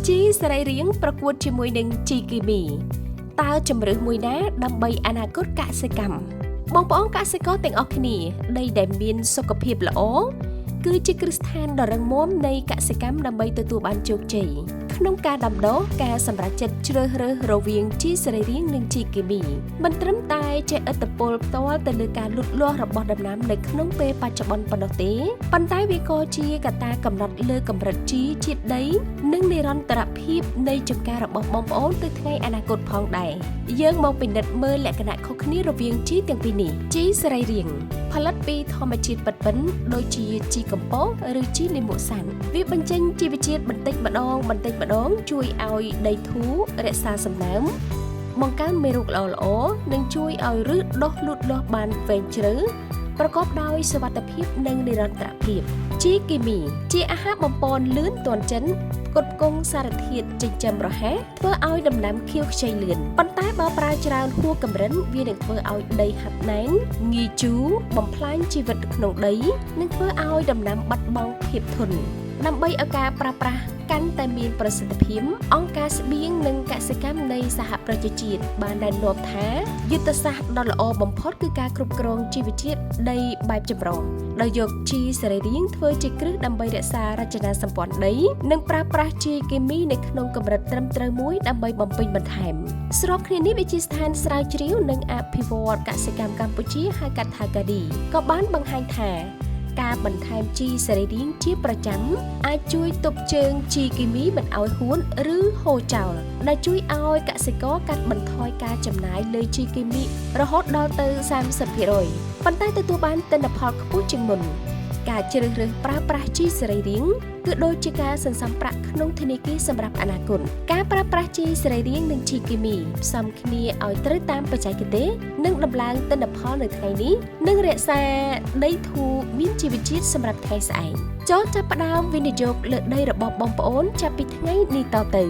ជីសរីរាង្គប្រកួតជាមួយនឹងជីគីមីតើជំរឿសមួយណាដើម្បីអនាគតកសិកម្មបងប្អូនកសិករទាំងអស់គ្នាដីដែលមានសុខភាពល្អគឺជាគ្រឹះស្ថានដ៏រឹងមាំនៃកសិកម្មដើម្បីទទួលបានជោគជ័យក្នុងការដាំដុះការសម្រេចចិត្តជ្រើសរើសរវាងជីសរីរាង្គនិងជីគីមីមិនត្រឹមតែជាឥទ្ធិពលផ្ទាល់ទៅលើការលូតលាស់របស់ដំណាំនៅក្នុងពេលបច្ចុប្បន្នប៉ុណ្ណោះទេប៉ុន្តែវាក៏ជាកត្តាកំណត់លើកម្រិតជីជាតិដីនិងនិរន្តរភាពនៃចម្ការរបស់បងប្អូនទៅថ្ងៃអនាគតផងដែរយើងមកពិនិត្យមើលលក្ខណៈខុសគ្នារវាងជីទាំងពីរនេះជីសរីរាង្គផលិតពីធម្មជាតិពិតៗដូចជាជីកំប៉ុស្តឬជីលាមកសាំងវាបញ្ចេញជីវជាតិបន្តិចម្ដងជួយឲ្យដីធូររក្សាសំណើមបង្កើនមេរោគល្អៗនិងជួយឲ្យឫសដុះលូតលាស់បានវែងជ្រៅប្រកបដោយសុវត្ថិភាពនិងនិរន្តរភាពជីគីមីជាអាហារបំពន់លឿនទាន់ចិនផ្គត់ផ្គង់សារធាតុចិញ្ចឹមរហ័សធ្វើឲ្យដំណាំខៀវខ្ចីលឿនប៉ុន្តែបើប្រើច្រើនហួសកម្រិតវានឹងធ្វើឲ្យដីហាប់ណែនងាយជូរបំផ្លាញជីវិតក្នុងដីនិងធ្វើឲ្យដំណាំបាត់បង់ភាពធន់ដើម្បីឲ្យការប្រើប្រាស់កាន់តែមានប្រសិទ្ធភាពអង្គការស្បៀងនិងកសិកម្មនៃសហប្រជាជាតិបានណែនាំថាយុទ្ធសាស្ត្រដ៏ល្អបំផុតគឺការគ្រប់គ្រងជីវជាតិដីបែបចម្រុះដោយយកជីសរីរាង្គធ្វើជាគ្រឹះដើម្បីរក្សារចនាសម្ព័ន្ធដីនិងប្រើប្រាស់ជីគីមីនៅក្នុងកម្រិតត្រឹមត្រូវមួយដើម្បីបំពេញបន្ថែមស្របគ្នានេះវិទ្យាស្ថានស្រាវជ្រាវនិងអភិវឌ្ឍកសិកម្មកម្ពុជាហៅកាត់ថាកាឌីក៏បានបង្ហាញថាការបន្ថែមជីសរីរាង្គជាប្រចាំអាចជួយទប់ជើងជីគីមីមិនឲ្យហួនឬហូរចោលដែលជួយឲ្យកសិករកាត់បន្ថយការចំណាយលើជីគីមីរហូតដល់ទៅ 30% ប៉ុន្តែទទួលបានទិន្នផលខ្ពស់ជាងមុនការជ្រើសរើសប្រើប្រាស់ជីសរីរាង្គគឺដូចជាការសន្សំប្រាក់ក្នុងធនាគារសម្រាប់អនាគតការប្រើប្រាស់ជីសរីរាង្គនិងជីគីមីផ្សំគ្នាឲ្យត្រូវតាមបច្ចេកទេសនិងដំឡើងទិន្នផលនៅថ្ងៃនេះនិងរក្សាដីធូរមានជីវជាតិសម្រាប់ថ្ងៃស្អែកចូលចាប់ផ្ដើមវិនិយោគលើដីរបស់បងប្អូនចាប់ពីថ្ងៃនេះតទៅ